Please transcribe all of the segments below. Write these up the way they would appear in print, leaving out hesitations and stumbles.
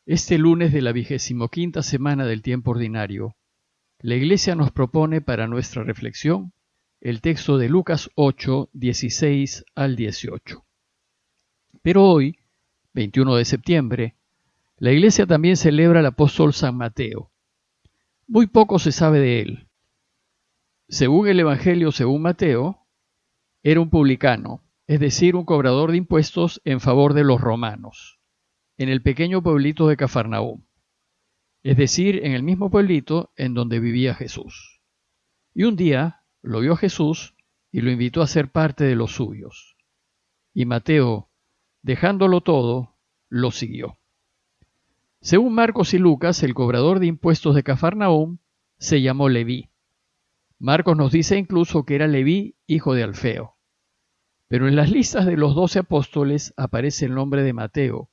Este lunes de la 25ª semana del tiempo ordinario, la Iglesia nos propone para nuestra reflexión el texto de Lucas 8, 16 al 18. Pero hoy, 21 de septiembre, la Iglesia también celebra al apóstol San Mateo. Muy poco se sabe de él. Según el Evangelio según Mateo, era un publicano, es decir, un cobrador de impuestos en favor de los romanos, en el pequeño pueblito de Cafarnaúm, es decir, en el mismo pueblito en donde vivía Jesús. Y un día lo vio Jesús y lo invitó a ser parte de los suyos. Y Mateo, dejándolo todo, lo siguió. Según Marcos y Lucas, el cobrador de impuestos de Cafarnaúm se llamó Leví. Marcos nos dice incluso que era Leví, hijo de Alfeo. Pero en las listas de los 12 apóstoles aparece el nombre de Mateo,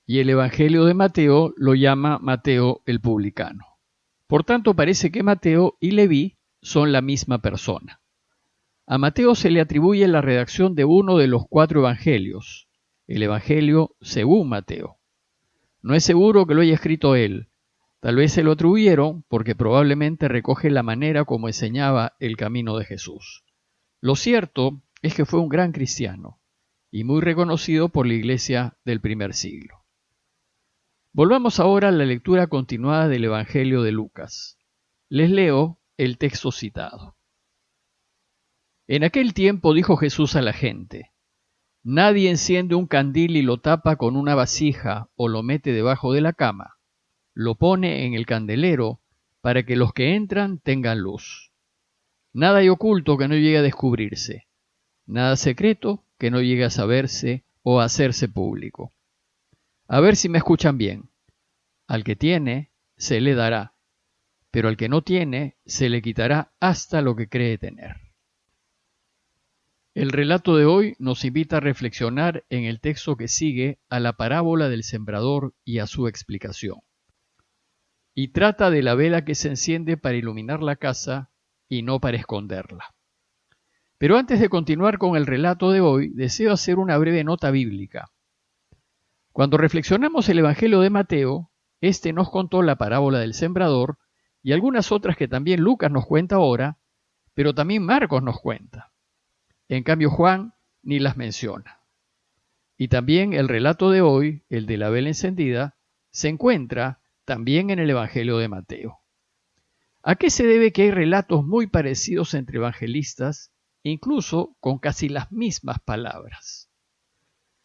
y el Evangelio de Mateo lo llama Mateo el publicano. Por tanto, parece que Mateo y Leví son la misma persona. A Mateo se le atribuye la redacción de uno de los 4 evangelios, el Evangelio según Mateo. No es seguro que lo haya escrito él. Tal vez se lo atribuyeron porque probablemente recoge la manera como enseñaba el camino de Jesús. Lo cierto es que fue un gran cristiano y muy reconocido por la Iglesia del primer siglo. Volvamos ahora a la lectura continuada del Evangelio de Lucas. Les leo el texto citado. En aquel tiempo dijo Jesús a la gente: Nadie enciende un candil y lo tapa con una vasija o lo mete debajo de la cama. Lo pone en el candelero para que los que entran tengan luz. Nada hay oculto que no llegue a descubrirse, nada secreto que no llegue a saberse o a hacerse público. A ver si me escuchan bien. Al que tiene, se le dará, pero al que no tiene, se le quitará hasta lo que cree tener. El relato de hoy nos invita a reflexionar en el texto que sigue a la parábola del sembrador y a su explicación. Y trata de la vela que se enciende para iluminar la casa y no para esconderla. Pero antes de continuar con el relato de hoy, deseo hacer una breve nota bíblica. Cuando reflexionamos el Evangelio de Mateo, este nos contó la parábola del sembrador y algunas otras que también Lucas nos cuenta ahora, pero también Marcos nos cuenta. En cambio, Juan ni las menciona. Y también el relato de hoy, el de la vela encendida, se encuentra también en el Evangelio de Mateo. ¿A qué se debe que hay relatos muy parecidos entre evangelistas, incluso con casi las mismas palabras?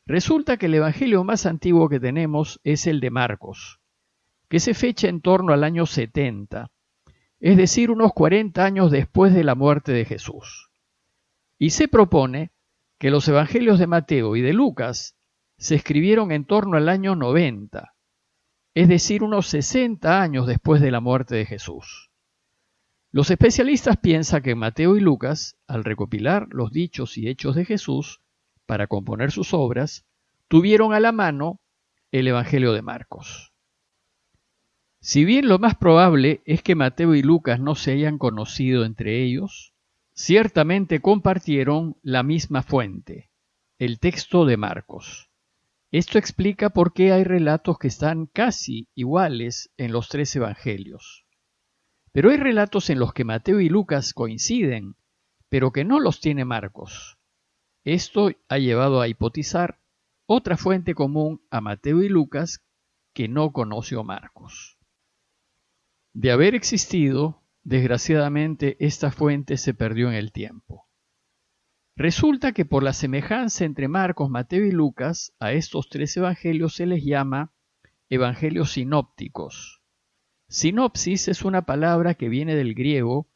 Resulta que el evangelio más antiguo que tenemos es el de Marcos, que se fecha en torno al año 70, es decir, unos 40 años después de la muerte de Jesús. Y se propone que los evangelios de Mateo y de Lucas se escribieron en torno al año 90, es decir, unos 60 años después de la muerte de Jesús. Los especialistas piensan que Mateo y Lucas, al recopilar los dichos y hechos de Jesús para componer sus obras, tuvieron a la mano el Evangelio de Marcos. Si bien lo más probable es que Mateo y Lucas no se hayan conocido entre ellos, ciertamente compartieron la misma fuente, el texto de Marcos. Esto explica por qué hay relatos que están casi iguales en los 3 evangelios. Pero hay relatos en los que Mateo y Lucas coinciden, pero que no los tiene Marcos. Esto ha llevado a hipotizar otra fuente común a Mateo y Lucas que no conoció Marcos. De haber existido, desgraciadamente esta fuente se perdió en el tiempo. Resulta que por la semejanza entre Marcos, Mateo y Lucas, a estos 3 evangelios se les llama evangelios sinópticos. Sinopsis es una palabra que viene del griego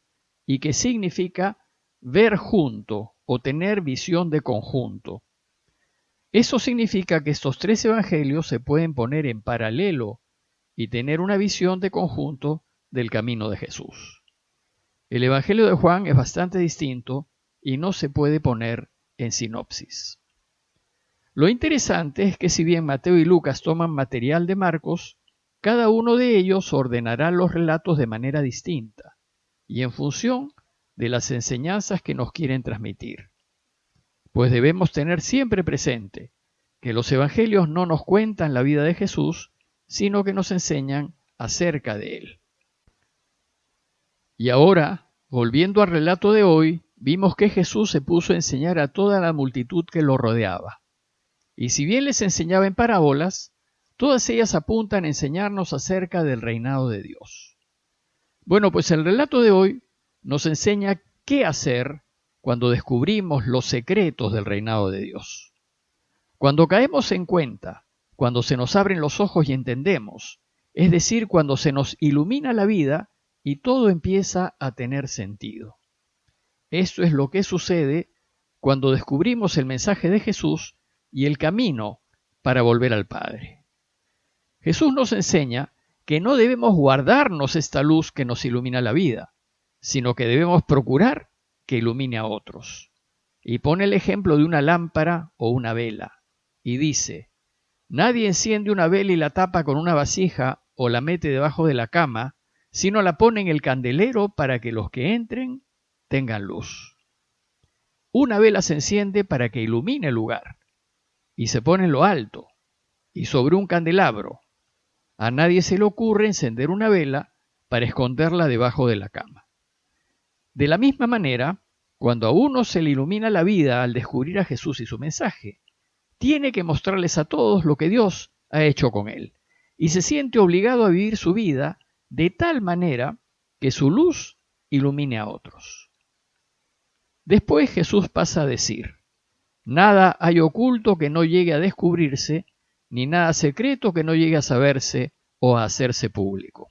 y que significa ver junto o tener visión de conjunto. Eso significa que estos 3 evangelios se pueden poner en paralelo y tener una visión de conjunto del camino de Jesús. El Evangelio de Juan es bastante distinto y no se puede poner en sinopsis. Lo interesante es que si bien Mateo y Lucas toman material de Marcos, cada uno de ellos ordenará los relatos de manera distinta y en función de las enseñanzas que nos quieren transmitir. Pues debemos tener siempre presente que los evangelios no nos cuentan la vida de Jesús, sino que nos enseñan acerca de él. Y ahora, volviendo al relato de hoy, vimos que Jesús se puso a enseñar a toda la multitud que lo rodeaba. Y si bien les enseñaba en parábolas, todas ellas apuntan a enseñarnos acerca del reinado de Dios. Bueno, pues el relato de hoy nos enseña qué hacer cuando descubrimos los secretos del reinado de Dios. Cuando caemos en cuenta, cuando se nos abren los ojos y entendemos, es decir, cuando se nos ilumina la vida y todo empieza a tener sentido. Esto es lo que sucede cuando descubrimos el mensaje de Jesús y el camino para volver al Padre. Jesús nos enseña que no debemos guardarnos esta luz que nos ilumina la vida, sino que debemos procurar que ilumine a otros. Y pone el ejemplo de una lámpara o una vela, y dice: nadie enciende una vela y la tapa con una vasija o la mete debajo de la cama, sino la pone en el candelero para que los que entren tengan luz. Una vela se enciende para que ilumine el lugar, y se pone en lo alto, y sobre un candelabro. A nadie se le ocurre encender una vela para esconderla debajo de la cama. De la misma manera, cuando a uno se le ilumina la vida al descubrir a Jesús y su mensaje, tiene que mostrarles a todos lo que Dios ha hecho con él, y se siente obligado a vivir su vida de tal manera que su luz ilumine a otros. Después Jesús pasa a decir: nada hay oculto que no llegue a descubrirse, ni nada secreto que no llegue a saberse o a hacerse público.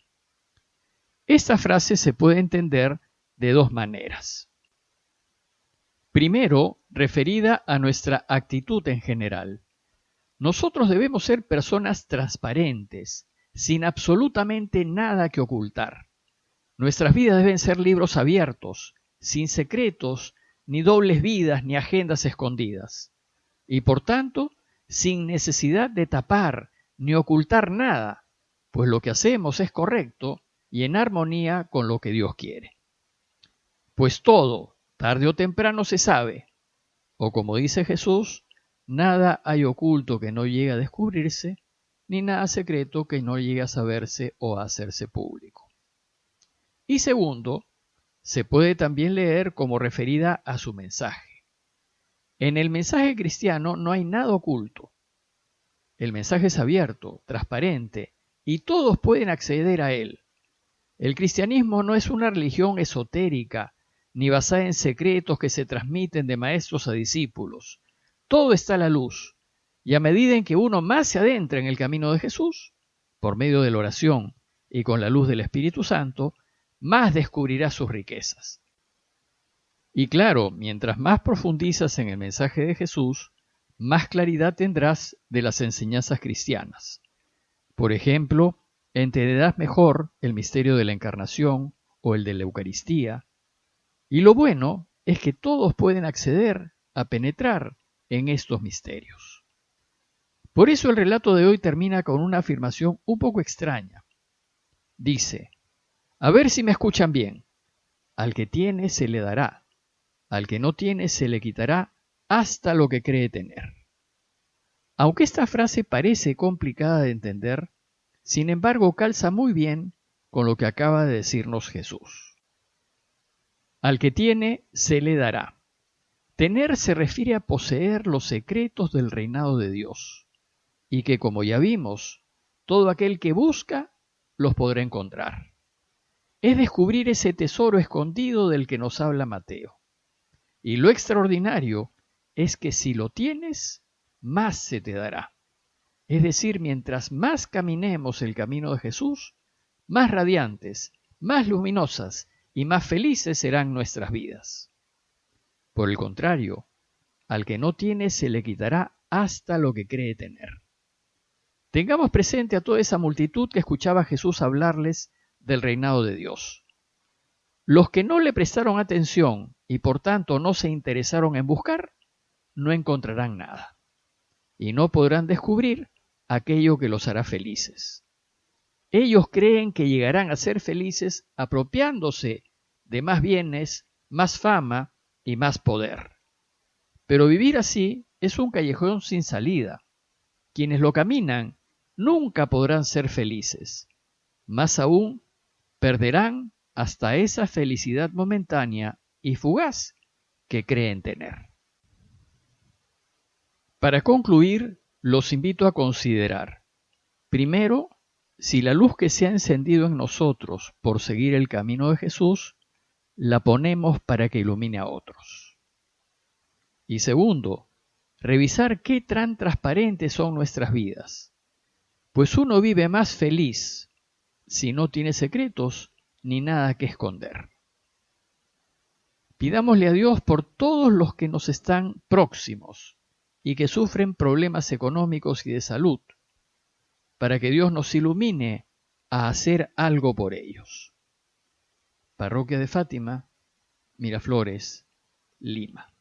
Esta frase se puede entender de dos maneras. Primero, referida a nuestra actitud en general. Nosotros debemos ser personas transparentes, sin absolutamente nada que ocultar. Nuestras vidas deben ser libros abiertos, sin secretos, ni dobles vidas, ni agendas escondidas. Y por tanto, sin necesidad de tapar ni ocultar nada, pues lo que hacemos es correcto y en armonía con lo que Dios quiere. Pues todo, tarde o temprano, se sabe, o como dice Jesús, nada hay oculto que no llegue a descubrirse, ni nada secreto que no llegue a saberse o a hacerse público. Y segundo, se puede también leer como referida a su mensaje. En el mensaje cristiano no hay nada oculto. El mensaje es abierto, transparente, y todos pueden acceder a él. El cristianismo no es una religión esotérica, ni basada en secretos que se transmiten de maestros a discípulos. Todo está a la luz, y a medida en que uno más se adentra en el camino de Jesús, por medio de la oración y con la luz del Espíritu Santo, más descubrirá sus riquezas. Y claro, mientras más profundizas en el mensaje de Jesús, más claridad tendrás de las enseñanzas cristianas. Por ejemplo, entenderás mejor el misterio de la Encarnación o el de la Eucaristía. Y lo bueno es que todos pueden acceder a penetrar en estos misterios. Por eso el relato de hoy termina con una afirmación un poco extraña. Dice: a ver si me escuchan bien, al que tiene se le dará. Al que no tiene se le quitará hasta lo que cree tener. Aunque esta frase parece complicada de entender, sin embargo calza muy bien con lo que acaba de decirnos Jesús. Al que tiene se le dará. Tener se refiere a poseer los secretos del reinado de Dios, y que, como ya vimos, todo aquel que busca los podrá encontrar. Es descubrir ese tesoro escondido del que nos habla Mateo. Y lo extraordinario es que si lo tienes, más se te dará. Es decir, mientras más caminemos el camino de Jesús, más radiantes, más luminosas y más felices serán nuestras vidas. Por el contrario, al que no tiene se le quitará hasta lo que cree tener. Tengamos presente a toda esa multitud que escuchaba a Jesús hablarles del reinado de Dios. Los que no le prestaron atención y por tanto no se interesaron en buscar, no encontrarán nada y no podrán descubrir aquello que los hará felices. Ellos creen que llegarán a ser felices apropiándose de más bienes, más fama y más poder. Pero vivir así es un callejón sin salida, Quienes lo caminan nunca podrán ser felices. Más aún, perderán hasta esa felicidad momentánea y fugaz que creen tener. Para concluir, los invito a considerar, primero, si la luz que se ha encendido en nosotros por seguir el camino de Jesús, la ponemos para que ilumine a otros. Y segundo, revisar qué tan transparentes son nuestras vidas, pues uno vive más feliz si no tiene secretos ni nada que esconder. Pidámosle a Dios por todos los que nos están próximos y que sufren problemas económicos y de salud, para que Dios nos ilumine a hacer algo por ellos. Parroquia de Fátima, Miraflores, Lima.